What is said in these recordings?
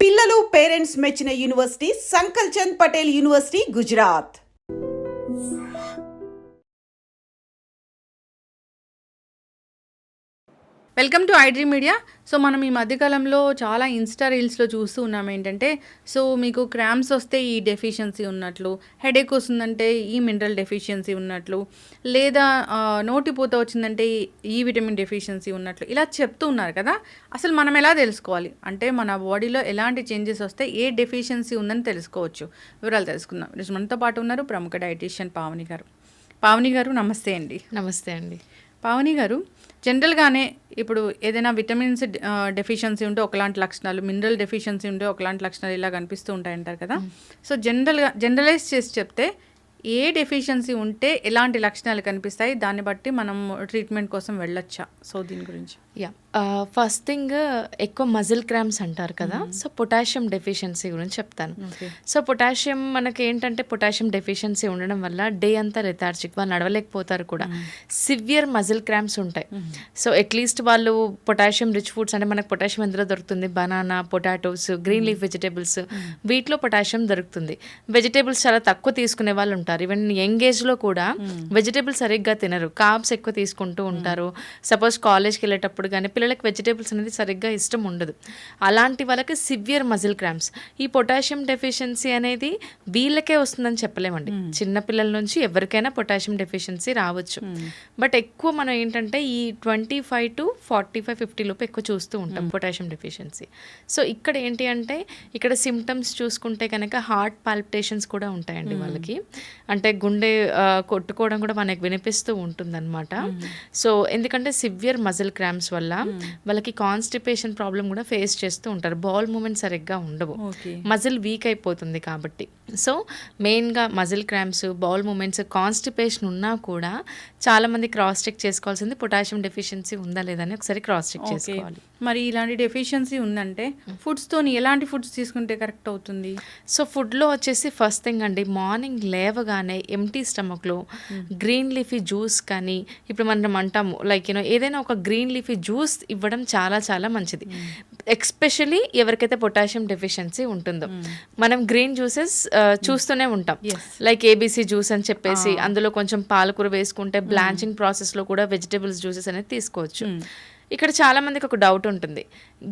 పిల్లలు పేరెంట్స్ మెచ్చిన university Sankalchand Patel university, Gujarat. Welcome to iDream Media. So మనం ఈ మధ్యకాలంలో చాలా ఇన్స్టా రీల్స్లో చూస్తూ ఉన్నాం ఏంటంటే, సో మీకు క్రామ్స్ వస్తే ఈ డెఫిషియన్సీ ఉన్నట్లు, హెడేక్ వస్తుందంటే ఈ మినరల్ డెఫిషియన్సీ ఉన్నట్లు, లేదా నోటిపూత వచ్చిందంటే ఈ విటమిన్ డెఫిషియన్సీ ఉన్నట్లు ఇలా చెప్తూ ఉన్నారు కదా. అసలు మనం ఎలా తెలుసుకోవాలి అంటే మన బాడీలో ఎలాంటి చేంజెస్ వస్తే ఏ డెఫిషియన్సీ ఉందని తెలుసుకోవచ్చు, వివరాలు తెలుసుకుందాం. ఈరోజు మనతో పాటు ఉన్నారు ప్రముఖ డైటీషియన్ పావని గారు. పావని గారు నమస్తే అండి. నమస్తే అండి. పావని గారు, జనరల్గానే ఇప్పుడు ఏదైనా విటమిన్స్ డెఫిషియన్సీ ఉంటే ఒకలాంటి లక్షణాలు, మినరల్ డెఫిషియన్సీ ఉంటే ఒకలాంటి లక్షణాలు ఇలా కనిపిస్తూ ఉంటాయంటారు కదా. సో జనరలైజ్ చేసి చెప్తే ఏ డెఫిషియన్సీ ఉంటే ఎలాంటి లక్షణాలు కనిపిస్తాయి, దాన్ని బట్టి మనం ట్రీట్మెంట్ కోసం వెళ్ళొచ్చా? సో దీని గురించి ఫస్ట్ థింగ్ ఎక్కువ మజిల్ క్రామ్స్ అంటారు కదా. సో పొటాషియం డెఫిషియన్సీ గురించి చెప్తాను. సో పొటాషియం మనకి ఏంటంటే, పొటాషియం డెఫిషియన్సీ ఉండడం వల్ల డే అంతా లెథార్జిక్, వాళ్ళు నడవలేకపోతారు కూడా. సివియర్ మజిల్ క్రామ్స్ ఉంటాయి. సో అట్లీస్ట్ వాళ్ళు పొటాషియం రిచ్ ఫుడ్స్ అంటే మనకు పొటాషియం ఎందులో దొరుకుతుంది, banana, potatoes, green leaf vegetables, వీటిలో పొటాషియం దొరుకుతుంది. వెజిటేబుల్స్ చాలా తక్కువ తీసుకునే వాళ్ళు ఉంటారు. ఈవెన్ యంగ్ ఏజ్లో కూడా వెజిటేబుల్స్ సరిగ్గా తినరు, కార్బ్స్ ఎక్కువ తీసుకుంటూ ఉంటారు. సపోజ్ కాలేజ్కి వెళ్ళేటప్పుడు కానీ పిల్లలకి వెజిటేబుల్స్ అనేది సరిగ్గా ఇష్టం ఉండదు. అలాంటి వాళ్ళకి సివియర్ మజిల్ క్రాంప్స్. ఈ పొటాషియం డెఫిషియన్సీ అనేది వీళ్ళకే వస్తుందని చెప్పలేమండి. చిన్నపిల్లల నుంచి ఎవరికైనా పొటాషియం డెఫిషియన్సీ రావచ్చు. బట్ ఎక్కువ మనం ఏంటంటే ఈ 25 to 45, 50 లోపు ఎక్కువ చూస్తూ ఉంటాం పొటాషియం డెఫిషియన్సీ. సో ఇక్కడ ఏంటి అంటే, ఇక్కడ సిమ్టమ్స్ చూసుకుంటే కనుక హార్ట్ పాల్పిటేషన్స్ కూడా ఉంటాయండి వాళ్ళకి. అంటే గుండె కొట్టుకోవడం కూడా మనకు వినిపిస్తూ ఉంటుందన్నమాట. సో ఎందుకంటే సివియర్ మజిల్ క్రాంప్స్ వల్ల వాళ్ళకి కాన్స్టిపేషన్ ప్రాబ్లం కూడా ఫేస్ చేస్తూ ఉంటారు. బౌల్ మూమెంట్ సరిగ్గా ఉండవు, మజిల్ వీక్ అయిపోతుంది కాబట్టి. సో మెయిన్గా muscle cramps, bowel movements, constipation ఉన్నా కూడా చాలా మంది క్రాస్ చెక్ చేసుకోవాల్సింది పొటాషియం డెఫిషియన్సీ ఉందా లేదని ఒకసారి క్రాస్ చెక్ చేసుకోవాలి. మరి ఇలాంటి డెఫిషియన్సీ ఉందంటే ఫుడ్స్తో ఎలాంటి ఫుడ్స్ తీసుకుంటే కరెక్ట్ అవుతుంది? సో ఫుడ్లో వచ్చేసి ఫస్ట్ థింగ్ అండి, మార్నింగ్ లేవగానే ఎంటీ స్టమక్లో గ్రీన్ లీఫీ జ్యూస్ కానీ, ఇప్పుడు మనం అంటాము లైక్ ఏదైనా ఒక గ్రీన్ లీఫీ జ్యూస్ ఇవ్వడం చాలా చాలా మంచిది. ఎస్పెషలీ ఎవరికైతే పొటాషియం డెఫిషియన్సీ ఉంటుందో. మనం గ్రీన్ జ్యూసెస్ చూస్తూనే ఉంటాం, లైక్ ఏబీసీ జ్యూస్ అని చెప్పేసి, అందులో కొంచెం పాలకూర వేసుకుంటే బ్లాంచింగ్ ప్రాసెస్లో కూడా వెజిటేబుల్స్ జ్యూసెస్ అనేది తీసుకోవచ్చు. ఇక్కడ చాలా మందికి ఒక డౌట్ ఉంటుంది,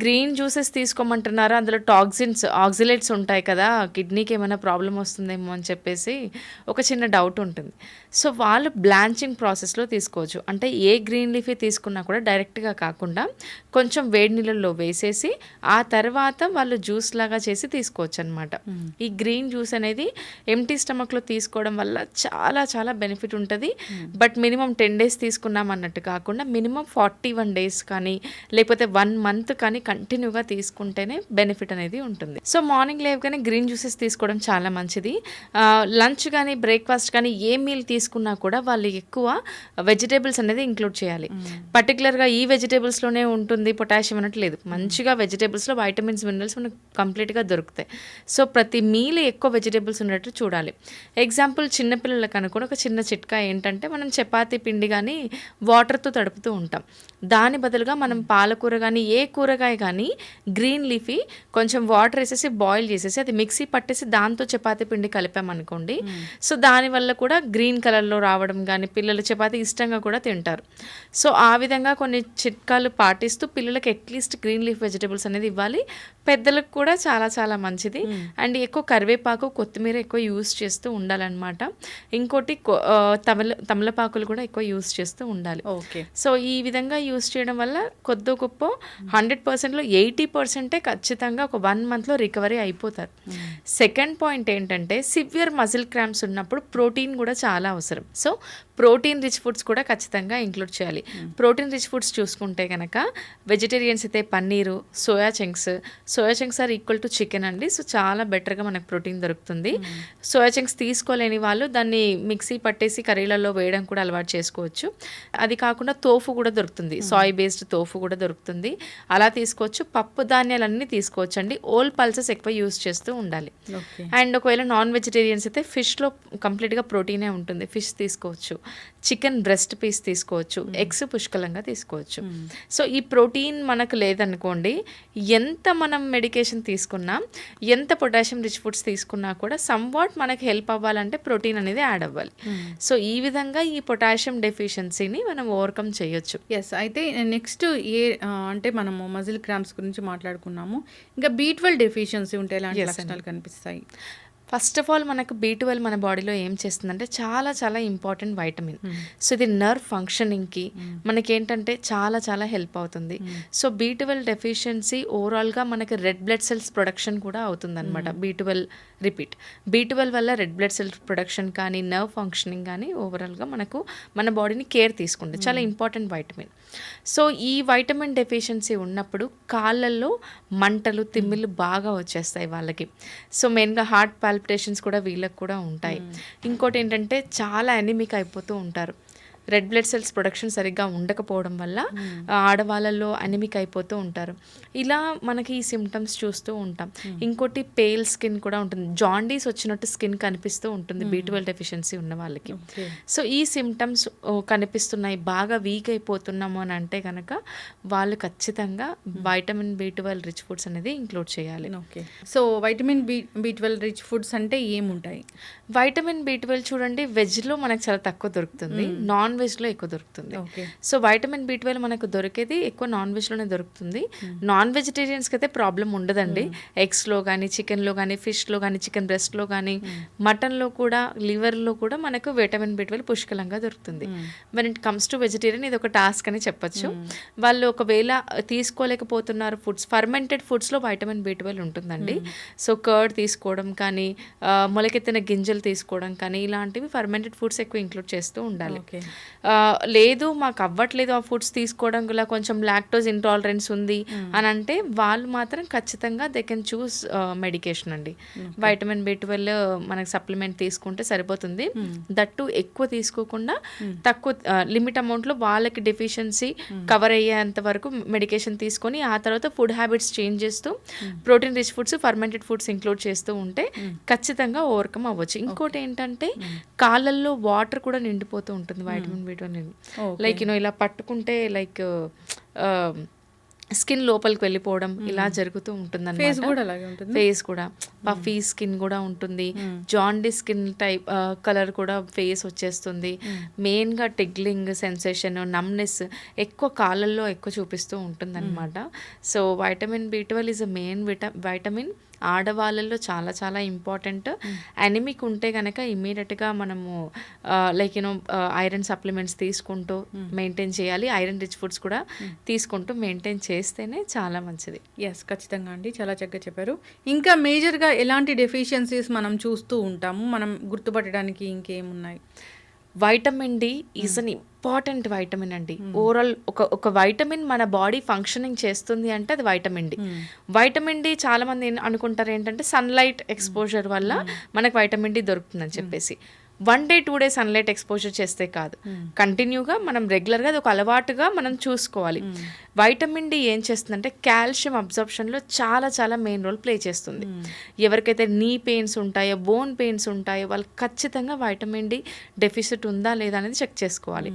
గ్రీన్ జ్యూసెస్ తీసుకోమంటున్నారా, అందులో టాక్సిన్స్, ఆక్సిలేట్స్ ఉంటాయి కదా, కిడ్నీకి ఏమైనా ప్రాబ్లం వస్తుందేమో అని చెప్పేసి ఒక చిన్న డౌట్ ఉంటుంది. సో వాళ్ళు బ్లాంచింగ్ ప్రాసెస్లో తీసుకోవచ్చు. అంటే ఏ గ్రీన్ లీఫీ తీసుకున్నా కూడా డైరెక్ట్గా కాకుండా కొంచెం వేడి నీళ్ళల్లో వేసేసి ఆ తర్వాత వాళ్ళు జ్యూస్ లాగా చేసి తీసుకోవచ్చు అనమాట. ఈ గ్రీన్ జ్యూస్ అనేది ఎంటీ స్టమక్లో తీసుకోవడం వల్ల చాలా చాలా బెనిఫిట్ ఉంటుంది. బట్ మినిమం 10 days తీసుకున్నాం అన్నట్టు కాకుండా మినిమం 41 days కానీ లేకపోతే 1 month కానీ కంటిన్యూగా తీసుకుంటేనే బెనిఫిట్ అనేది ఉంటుంది. సో మార్నింగ్ లేవగానే గ్రీన్ జ్యూసెస్ తీసుకోవడం చాలా మంచిది. లంచ్ కానీ బ్రేక్ఫాస్ట్ కానీ ఏ మీల్ తీసుకున్నా కూడా వాళ్ళు ఎక్కువ వెజిటేబుల్స్ అనేది ఇంక్లూడ్ చేయాలి. పర్టికులర్గా ఈ వెజిటేబుల్స్లోనే ఉంటుంది పొటాషియం అన్నట్టు లేదు. మంచిగా వెజిటేబుల్స్లో వైటమిన్స్, మినరల్స్ మనకు కంప్లీట్గా దొరుకుతాయి. సో ప్రతి మీల్ ఎక్కువ వెజిటేబుల్స్ ఉన్నట్టు చూడాలి. ఎగ్జాంపుల్ చిన్నపిల్లలకు అనుకుని ఒక చిన్న చిట్కా ఏంటంటే, మనం చపాతీ పిండి కానీ వాటర్తో తడుపుతూ ఉంటాం. దాని బదులుగా మనం పాలకూర కానీ ఏ కూరగాయ కానీ గ్రీన్ లీఫీ కొంచెం వాటర్ వేసేసి బాయిల్ చేసేసి అది మిక్సీ పట్టేసి దాంతో చపాతీ పిండి కలిపామనుకోండి. సో దానివల్ల కూడా గ్రీన్ కలర్లో రావడం కానీ, పిల్లలు చపాతీ ఇష్టంగా కూడా తింటారు. సో ఆ విధంగా కొన్ని చిట్కాలు పాటిస్తూ పిల్లలకి అట్లీస్ట్ గ్రీన్ లీఫ్ వెజిటేబుల్స్ అనేది ఇవ్వాలి. పెద్దలకు కూడా చాలా చాలా మంచిది. అండ్ ఎక్కువ కరివేపాకు, కొత్తిమీర ఎక్కువ యూస్ చేస్తూ ఉండాలన్నమాట. ఇంకోటి తమలపాకులు కూడా ఎక్కువ యూస్ చేస్తూ ఉండాలి. సో ఈ విధంగా యూస్ చేయడం వల్ల కొద్ది గొప్ప 100%లో 80% ఖచ్చితంగా ఒక 1 monthలో రికవరీ అయిపోతారు. సెకండ్ పాయింట్ ఏంటంటే, సివియర్ మజిల్ క్రాంప్స్ ఉన్నప్పుడు ప్రోటీన్ కూడా చాలా అవసరం. సో ప్రోటీన్ రిచ్ ఫుడ్స్ కూడా ఖచ్చితంగా ఇంక్లూడ్ చేయాలి. ప్రోటీన్ రిచ్ ఫుడ్స్ చూసుకుంటే కనుక వెజిటేరియన్స్ అయితే paneer, soya chunks are equal to chicken అండి. సో చాలా బెటర్గా మనకు ప్రోటీన్ దొరుకుతుంది. సోయా చంక్స్ తీసుకోలేని వాళ్ళు దాన్ని మిక్సీ పట్టేసి కర్రీలలో వేయడం కూడా అలవాటు చేసుకోవచ్చు. అది కాకుండా తోఫు కూడా దొరుకుతుంది, సాయ్ బేస్డ్ తోఫు కూడా దొరుకుతుంది, అలా తీసుకోవచ్చు. పప్పు ధాన్యాలన్నీ తీసుకోవచ్చు అండి. ఓల్ పల్సెస్ ఎక్కువ యూస్ చేస్తూ ఉండాలి. అండ్ ఒకవేళ నాన్ వెజిటేరియన్స్ అయితే ఫిష్లో కంప్లీట్గా ప్రోటీనే ఉంటుంది, ఫిష్ తీసుకోవచ్చు. చికెన్ బ్రెస్ట్ పీస్ తీసుకోవచ్చు, ఎగ్స్ పుష్కలంగా తీసుకోవచ్చు. సో ఈ ప్రోటీన్ మనకు లేదనుకోండి, ఎంత మనం మెడికేషన్ తీసుకున్నా, ఎంత పొటాషియం రిచ్ ఫుడ్స్ తీసుకున్నా కూడా సమ్వాట్ మనకి హెల్ప్ అవ్వాలంటే ప్రోటీన్ అనేది యాడ్ అవ్వాలి. సో ఈ విధంగా ఈ పొటాషియం డెఫిషియన్సీని మనం ఓవర్కమ్ చేయొచ్చు. ఎస్. అయితే నెక్స్ట్ అంటే మనము మజిల్ క్రాంప్స్ గురించి మాట్లాడుకున్నాము. ఇంకా B12 డెఫిషియన్సీ ఉంటే ఎలాంటి లక్షణాలు కనిపిస్తాయి? ఫస్ట్ ఆఫ్ ఆల్ మనకు B12 మన బాడీలో ఏం చేస్తుందంటే చాలా చాలా ఇంపార్టెంట్ వైటమిన్. సో ఇది నర్వ్ ఫంక్షనింగ్కి మనకేంటంటే చాలా చాలా హెల్ప్ అవుతుంది. సో B12 డెఫిషియన్సీ ఓవరాల్గా మనకి రెడ్ బ్లడ్ సెల్స్ ప్రొడక్షన్ కూడా అవుతుంది అనమాట. B12 వల్ల రెడ్ బ్లడ్ సెల్స్ ప్రొడక్షన్ కానీ నర్వ్ ఫంక్షనింగ్ కానీ ఓవరాల్గా మనకు మన బాడీని కేర్ తీసుకుంటుంది. చాలా ఇంపార్టెంట్ వైటమిన్. సో ఈ వైటమిన్ డెఫిషియన్సీ ఉన్నప్పుడు కాళ్ళల్లో మంటలు, తిమ్మిళ్ళు బాగా వచ్చేస్తాయి వాళ్ళకి. సో మెయిన్గా హార్ట్ పాల్పిటేషన్స్ కూడా వీళ్ళకి కూడా ఉంటాయి. ఇంకోటి ఏంటంటే చాలా ఎనిమిక్ అయిపోతూ ఉంటారు. రెడ్ బ్లడ్ సెల్స్ ప్రొడక్షన్ సరిగ్గా ఉండకపోవడం వల్ల ఆడవాళ్ళల్లో అనిమిక్ అయిపోతూ ఉంటారు. ఇలా మనకి ఈ సిమ్టమ్స్ చూస్తూ ఉంటాం. ఇంకోటి పేల్ స్కిన్ కూడా ఉంటుంది. జాండీస్ వచ్చినట్టు స్కిన్ కనిపిస్తూ ఉంటుంది B12 డెఫిషియన్సీ ఉన్న వాళ్ళకి. సో ఈ సిమ్టమ్స్ కనిపిస్తున్నాయి, బాగా వీక్ అయిపోతున్నాము అని అంటే కనుక వాళ్ళు ఖచ్చితంగా వైటమిన్ B12 రిచ్ ఫుడ్స్ అనేది ఇంక్లూడ్ చేయాలి. Okay. So vitamin B12 rich foods అంటే ఏముంటాయి? వైటమిన్ B12 చూడండి, వెజ్లో మనకు చాలా తక్కువ దొరుకుతుంది, నాన్ వెజ్లో ఎక్కువ దొరుకుతుంది. సో వైటమిన్ B12 మనకు దొరికేది ఎక్కువ నాన్ వెజ్లోనే దొరుకుతుంది. నాన్ వెజిటేరియన్స్కి అయితే ప్రాబ్లం ఉండదండి. ఎగ్స్లో కానీ, చికెన్లో కానీ, ఫిష్లో కానీ, చికెన్ బ్రెస్ట్లో కానీ, మటన్లో కూడా, లివర్లో కూడా మనకు వైటమిన్ B12 పుష్కలంగా దొరుకుతుంది. When it comes to vegetarian ఇది ఒక టాస్క్ అని చెప్పొచ్చు. వాళ్ళు ఒకవేళ తీసుకోలేకపోతున్నారు ఫుడ్స్, ఫర్మెంటెడ్ ఫుడ్స్లో వైటమిన్ B12 ఉంటుందండి. సో కర్డ్ తీసుకోవడం కానీ, మొలకెత్తిన గింజలు తీసుకోవడం కానీ, ఇలాంటివి ఫర్మెంటెడ్ ఫుడ్స్ ఎక్కువ ఇంక్లూడ్ చేస్తూ ఉండాలి. లేదు మాకు అవ్వట్లేదు ఆ ఫుడ్స్ తీసుకోవడం వల్ల, కొంచెం లాక్టోజ్ ఇంటాలరెన్స్ ఉంది అని అంటే వాళ్ళు మాత్రం ఖచ్చితంగా దే కెన్ చూస్ మెడికేషన్ అండి. వైటమిన్ B12 మనకు సప్లిమెంట్ తీసుకుంటే సరిపోతుంది. దట్టు ఎక్కువ తీసుకోకుండా తక్కువ లిమిట్ అమౌంట్లో వాళ్ళకి డెఫిషియన్సీ కవర్ అయ్యేంత వరకు మెడికేషన్ తీసుకొని ఆ తర్వాత ఫుడ్ హ్యాబిట్స్ చేంజ్ చేస్తూ protein rich foods, fermented foods include చేస్తూ ఉంటే ఖచ్చితంగా ఓవర్కమ్ అవ్వచ్చు. ఇంకోటి ఏంటంటే కాళ్ళల్లో వాటర్ కూడా నిండిపోతూ ఉంటుంది వైటమిన్ B12. లైక్ ఇలా పట్టుకుంటే లైక్ స్కిన్ లోపలికి వెళ్ళిపోవడం ఇలా జరుగుతూ ఉంటుంది అన్నమాట. ఫేస్ కూడా పఫీ స్కిన్ కూడా ఉంటుంది. జాండీస్ స్కిన్ టైప్ కలర్ కూడా ఫేస్ వచ్చేస్తుంది. మెయిన్గా టిగ్లింగ్ సెన్సేషన్, నమ్నెస్ ఎక్కువ కాళ్ళల్లో ఎక్కువ చూపిస్తూ ఉంటుంది అనమాట. So vitamin B12 is a main vitamin. ఆడవాళ్ళల్లో చాలా చాలా ఇంపార్టెంట్. అనిమిక్ ఉంటే కనుక ఇమ్మీడియట్గా మనము లైక్ ఐరన్ సప్లిమెంట్స్ తీసుకుంటూ మెయింటైన్ చేయాలి. ఐరన్ రిచ్ ఫుడ్స్ కూడా తీసుకుంటూ మెయింటైన్ చేస్తేనే చాలా మంచిది. ఎస్, ఖచ్చితంగా అండి, చాలా చక్కగా చెప్పారు. ఇంకా మేజర్గా ఎలాంటి డెఫిషియన్సీస్ మనం చూస్తూ ఉంటాము, మనం గుర్తుపట్టడానికి ఇంకేమున్నాయి? Vitamin D is an important vitamin అండి. ఓవరాల్ ఒక వైటమిన్ మన బాడీ ఫంక్షనింగ్ చేస్తుంది అంటే అది వైటమిన్ D. వైటమిన్ D చాలా మంది అనుకుంటారు ఏంటంటే సన్లైట్ ఎక్స్పోజర్ వల్ల మనకు వైటమిన్ D దొరుకుతుందని చెప్పేసి. 1 day 2 days సన్లైట్ ఎక్స్పోజర్ చేస్తే కాదు, కంటిన్యూగా మనం రెగ్యులర్గా అది ఒక అలవాటుగా మనం చూసుకోవాలి. వైటమిన్ D ఏం చేస్తుందంటే కాల్షియం అబ్జర్ప్షన్లో చాలా చాలా మెయిన్ రోల్ ప్లే చేస్తుంది. ఎవరికైతే నీ పెయిన్స్ ఉంటాయో, బోన్ పెయిన్స్ ఉంటాయో వాళ్ళు ఖచ్చితంగా వైటమిన్ D డెఫిసిట్ ఉందా లేదా అనేది చెక్ చేసుకోవాలి.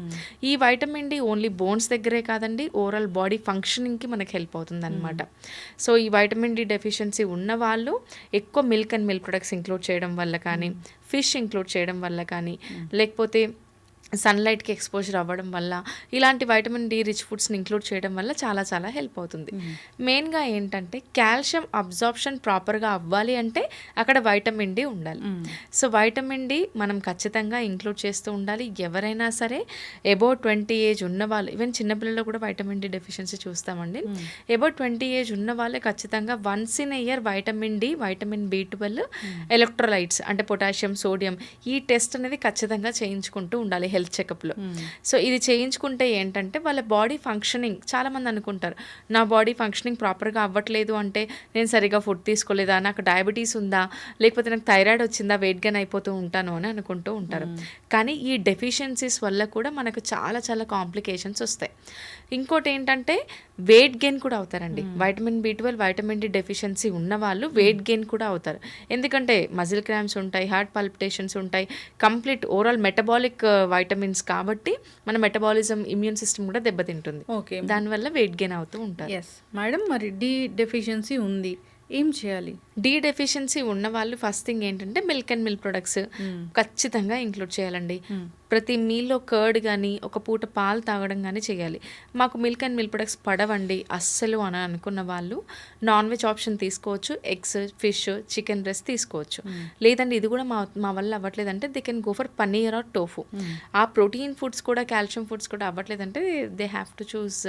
ఈ వైటమిన్ D ఓన్లీ బోన్స్ దగ్గరే కాదండి, ఓవరాల్ బాడీ ఫంక్షనింగ్కి మనకి హెల్ప్ అవుతుంది అనమాట. సో ఈ వైటమిన్ D డెఫిషియన్సీ ఉన్న వాళ్ళు ఎక్కువ milk and milk products include చేయడం వల్ల కానీ, ఫిష్ ఇంక్లూడ్ చేయడం వల్ల కానీ, లేకపోతే సన్లైట్కి ఎక్స్పోజర్ అవ్వడం వల్ల, ఇలాంటి వైటమిన్ D రిచ్ ఫుడ్స్ని ఇంక్లూడ్ చేయడం వల్ల చాలా చాలా హెల్ప్ అవుతుంది. మెయిన్గా ఏంటంటే కాల్షియం అబ్జార్ప్షన్ ప్రాపర్గా అవ్వాలి అంటే అక్కడ వైటమిన్ D ఉండాలి. సో వైటమిన్ D మనం ఖచ్చితంగా ఇంక్లూడ్ చేస్తూ ఉండాలి. ఎవరైనా సరే అబౌట్ 20 ఏజ్ ఉన్న వాళ్ళు, ఈవెన్ చిన్నపిల్లల్లో కూడా వైటమిన్ D డెఫిషియన్సీ చూస్తామండి. అబౌట్ 20 ఏజ్ ఉన్న వాళ్ళే ఖచ్చితంగా once in a year vitamin D, vitamin B12, electrolytes అంటే పొటాషియం, సోడియం ఈ టెస్ట్ అనేది ఖచ్చితంగా చేయించుకుంటూ ఉండాలి హెల్త్ చెకప్లో. సో ఇది చేయించుకుంటే ఏంటంటే వాళ్ళ బాడీ ఫంక్షనింగ్, చాలామంది అనుకుంటారు నా బాడీ ఫంక్షనింగ్ ప్రాపర్గా అవ్వట్లేదు అంటే నేను సరిగా ఫుడ్ తీసుకోలేదా, నాకు డయాబెటీస్ ఉందా, లేకపోతే నాకు థైరాయిడ్ వచ్చిందా, వెయిట్ గెయిన్ అయిపోతూ ఉంటాను అని అనుకుంటూ ఉంటారు. కానీ ఈ డెఫిషియన్సీస్ వల్ల కూడా మనకు చాలా చాలా కాంప్లికేషన్స్ వస్తాయి. ఇంకోటి ఏంటంటే వెయిట్ గెయిన్ కూడా అవుతారండి. Vitamin B12, vitamin D deficiency ఉన్న వాళ్ళు వెయిట్ గెయిన్ కూడా అవుతారు. ఎందుకంటే మజిల్ క్రాంప్స్ ఉంటాయి, హార్ట్ పాల్పిటేషన్స్ ఉంటాయి, కంప్లీట్ ఓవరాల్ మెటబాలిక్ వైటమిన్స్ కాబట్టి మన మెటబాలిజం ఇమ్యూన్ సిస్టమ్ కూడా దెబ్బతింటుంది. ఓకే. దానివల్ల వెయిట్ గెయిన్ అవుతూ ఉంటారు. ఎస్ మేడం, మరి డి డెఫిషియన్సీ ఉంది, ఏం చేయాలి? డి డెఫిషియన్సీ ఉన్న వాళ్ళు ఫస్ట్ థింగ్ ఏంటంటే మిల్క్ అండ్ మిల్క్ ప్రొడక్ట్స్ ఖచ్చితంగా ఇంక్లూడ్ చేయాలండి. ప్రతి మీల్లో కర్డ్ కానీ ఒక పూట పాలు తాగడం కానీ చేయాలి. మాకు మిల్క్ అండ్ మిల్క్ ప్రొడక్ట్స్ పడవండి అస్సలు అని అనుకున్న వాళ్ళు నాన్ వెజ్ ఆప్షన్ తీసుకోవచ్చు. ఎగ్స్, ఫిష్, చికెన్ బ్రెస్ట్ తీసుకోవచ్చు. లేదండి ఇది కూడా మా వల్ల అవ్వట్లేదంటే they can go for paneer or tofu. ఆ ప్రోటీన్ ఫుడ్స్ కూడా కాల్షియం ఫుడ్స్ కూడా అవ్వట్లేదంటే they have to choose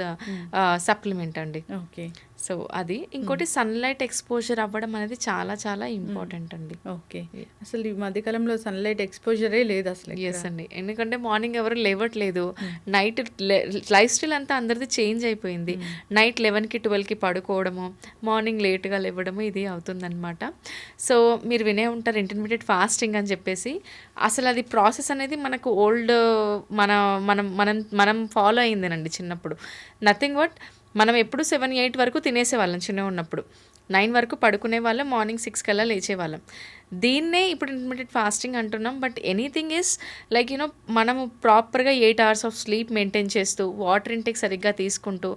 supplement అండి. ఓకే. సో అది ఇంకోటి సన్లైట్ ఎక్స్పోజర్ అవ్వడం అనేది చాలా చాలా ఇంపార్టెంట్ అండి. ఓకే. అసలు ఈ మధ్యకాలంలో సన్లైట్ ఎక్స్పోజరే లేదు అసలు. ఎస్ అండి, ఎందుకంటే మార్నింగ్ ఎవరు లేవట్లేదు. నైట్ లైఫ్ స్టైల్ అంతా అందరిది చేంజ్ అయిపోయింది. నైట్ 11కి 12కి పడుకోవడము, మార్నింగ్ లేట్గా లేవడము ఇది అవుతుందన్నమాట. సో మీరు వినే ఉంటారు ఇంటర్మీడియట్ ఫాస్టింగ్ అని చెప్పేసి. అసలు అది ప్రాసెస్ అనేది మనకు ఓల్డ్ మనం ఫాలో అయిందేనండి చిన్నప్పుడు. నథింగ్ బట్ మనం ఎప్పుడు 7-8 వరకు తినేసేవాళ్ళం చిన్నగా ఉన్నప్పుడు. 9 వరకు పడుకునే వాళ్ళం, మార్నింగ్ 6 కల్లా లేచేవాళ్ళం. దీన్నే ఇప్పుడు ఇంటర్మీడియట్ ఫాస్టింగ్ అంటున్నాం. బట్ ఎనీథింగ్ ఈస్ లైక్ మనము ప్రాపర్గా 8 hours ఆఫ్ స్లీప్ మెయింటైన్ చేస్తూ, వాటర్ ఇంటేక్ సరిగ్గా తీసుకుంటూ,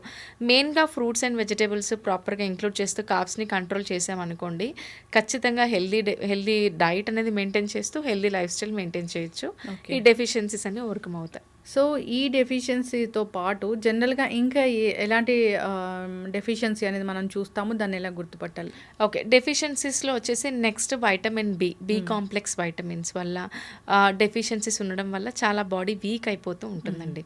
మెయిన్గా ఫ్రూట్స్ అండ్ వెజిటేబుల్స్ ప్రాపర్గా ఇంక్లూడ్ చేస్తూ కార్బ్స్ని కంట్రోల్ చేసామనుకోండి, ఖచ్చితంగా హెల్దీ డైట్ అనేది మెయింటైన్ చేస్తూ హెల్దీ లైఫ్ స్టైల్ మెయింటైన్ చేయొచ్చు. ఈ డెఫిషియన్సీస్ అన్ని ఓవర్కమ్ అవుతాయి. సో ఈ డెఫిషియన్సీతో పాటు జనరల్గా ఇంకా ఎలాంటి డెఫిషియన్సీ అనేది మనం చూస్తాము, దాన్ని ఎలా గుర్తుపట్టాలి? ఓకే, డెఫిషియన్సీస్లో వచ్చేసి next vitamin B complex vitamins వల్ల డెఫిషియన్సీస్ ఉండడం వల్ల చాలా బాడీ వీక్ అయిపోతూ ఉంటుందండి.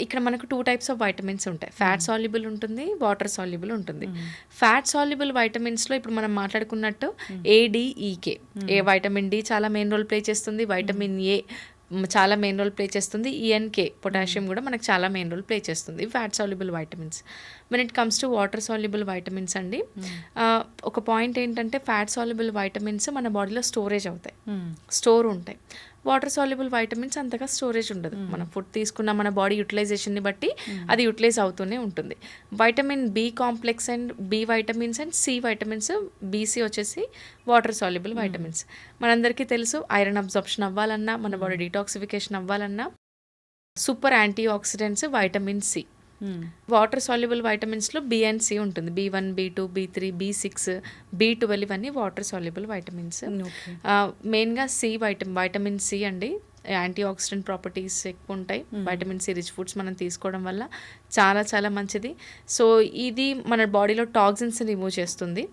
ఇక్కడ మనకు 2 types ఆఫ్ వైటమిన్స్ ఉంటాయి. ఫ్యాట్ సాల్యుబుల్ ఉంటుంది, వాటర్ సాల్యుబుల్ ఉంటుంది. ఫ్యాట్ సాల్యుబుల్ వైటమిన్స్లో ఇప్పుడు మనం మాట్లాడుకున్నట్టు ADEK, వైటమిన్ డి చాలా మెయిన్ రోల్ ప్లే చేస్తుంది. వైటమిన్ ఏ చాలా మెయిన్ రోల్ ప్లే చేస్తుంది. ENK పొటాషియం కూడా మనకు చాలా మెయిన్ రోల్ ప్లే చేస్తుంది. Fat soluble vitamins. When it comes to water soluble vitamins అండి, ఒక పాయింట్ ఏంటంటే ఫ్యాట్ సాల్యుబుల్ వైటమిన్స్ మన బాడీలో స్టోరేజ్ అవుతాయి, స్టోర్ ఉంటాయి. వాటర్ సాల్యుబుల్ వైటమిన్స్ అంతగా స్టోరేజ్ ఉండదు. మనం ఫుడ్ తీసుకున్న మన బాడీ యూటిలైజేషన్ని బట్టి అది యూటిలైజ్ అవుతూనే ఉంటుంది. Vitamin B complex and B vitamins and C vitamins, BC వచ్చేసి వాటర్ సాల్యుబుల్ వైటమిన్స్. మనందరికీ తెలుసు ఐరన్ అబ్జార్ప్షన్ అవ్వాలన్నా, మన బాడీ డీటాక్సిఫికేషన్ అవ్వాలన్నా super antioxidants vitamin C. Water soluble వైటమిన్స్లో B and C ఉంటుంది. B1, B2, B3, B6, B12 ఇవన్నీ water soluble vitamins. మెయిన్గా వైటమిన్ సి అండి, యాంటీ ఆక్సిడెంట్ ప్రాపర్టీస్ ఎక్కువ ఉంటాయి. వైటమిన్ సి రిచ్ ఫుడ్స్ మనం తీసుకోవడం వల్ల చాలా చాలా మంచిది. సో ఇది మన బాడీలో టాక్సిన్స్ రిమూవ్ చేస్తుంది.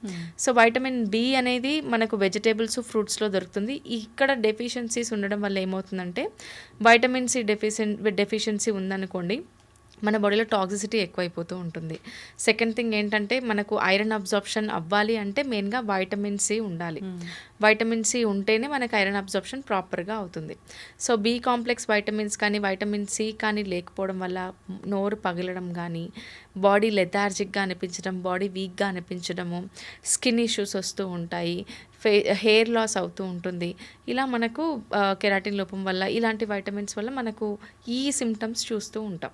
సో వైటమిన్ బి అనేది మనకు వెజిటేబుల్స్, ఫ్రూట్స్లో దొరుకుతుంది. ఇక్కడ డెఫిషియన్సీస్ ఉండడం వల్ల ఏమవుతుందంటే, వైటమిన్ సి డెఫిషియన్సీ ఉందనుకోండి, మన బాడీలో టాక్సిసిటీ ఎక్కువైపోతూ ఉంటుంది. సెకండ్ థింగ్ ఏంటంటే, మనకు ఐరన్ అబ్జార్ప్షన్ అవ్వాలి అంటే మెయిన్గా వైటమిన్ సి ఉండాలి. వైటమిన్ సి ఉంటేనే మనకు ఐరన్ అబ్జార్ప్షన్ ప్రాపర్గా అవుతుంది. సో బి కాంప్లెక్స్ వైటమిన్స్ కానీ వైటమిన్ సి కానీ లేకపోవడం వల్ల నోరు పగిలడం కానీ, బాడీ లెథార్జిక్గా అనిపించడం, బాడీ వీక్గా అనిపించడము, స్కిన్ ఇష్యూస్ వస్తూ ఉంటాయి, హెయిర్ లాస్ అవుతూ ఉంటుంది. ఇలా మనకు కెరాటిన్ లోపం వల్ల, ఇలాంటి వైటమిన్స్ వల్ల మనకు ఈ సిమ్టమ్స్ చూస్తూ ఉంటాం.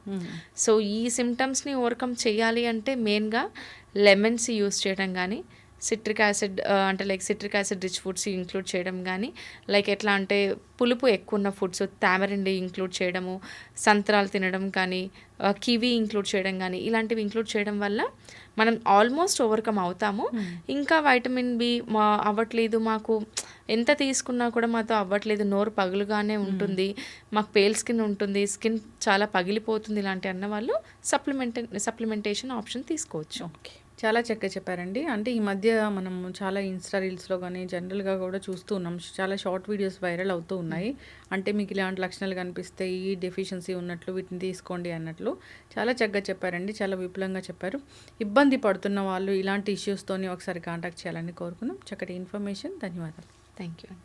సో ఈ సిమ్టమ్స్ని ఓవర్కమ్ చేయాలి అంటే మెయిన్గా లెమన్స్ యూస్ చేయడం కానీ, citric acid citric acid rich foods include చేయడం కానీ, లైక్ ఎట్లా అంటే పులుపు ఎక్కువ ఉన్న ఫుడ్స్ తామరిండి ఇంక్లూడ్ చేయడము, సంత్రాలు తినడం కానీ, కివి ఇంక్లూడ్ చేయడం కానీ, ఇలాంటివి ఇంక్లూడ్ చేయడం వల్ల మనం ఆల్మోస్ట్ ఓవర్కమ్ అవుతాము. ఇంకా వైటమిన్ బి అవ్వట్లేదు, మాకు ఎంత తీసుకున్నా కూడా మాతో అవ్వట్లేదు, నోరు పగులుగానే ఉంటుంది, మాకు పేల్ స్కిన్ ఉంటుంది, స్కిన్ చాలా పగిలిపోతుంది, ఇలాంటి అన్న వాళ్ళు సప్లిమెంటేషన్ ఆప్షన్ తీసుకోవచ్చు. ఓకే, చాలా చక్కగా చెప్పారండి. అంటే ఈ మధ్య మనం చాలా ఇన్స్టా రీల్స్లో కానీ జనరల్గా కూడా చూస్తూ ఉన్నాం, చాలా షార్ట్ వీడియోస్ వైరల్ అవుతూ ఉన్నాయి. అంటే మీకు ఇలాంటి లక్షణాలు కనిపిస్తే ఈ డెఫిషియన్సీ ఉన్నట్లు వీటిని తీసుకోండి అన్నట్లు చాలా చక్కగా చెప్పారండి, చాలా విపులంగా చెప్పారు. ఇబ్బంది పడుతున్న వాళ్ళు ఇలాంటి ఇష్యూస్తోని ఒకసారి కాంటాక్ట్ చేయాలని కోరుకున్నాం. చక్కటి ఇన్ఫర్మేషన్, ధన్యవాదాలు. Thank you.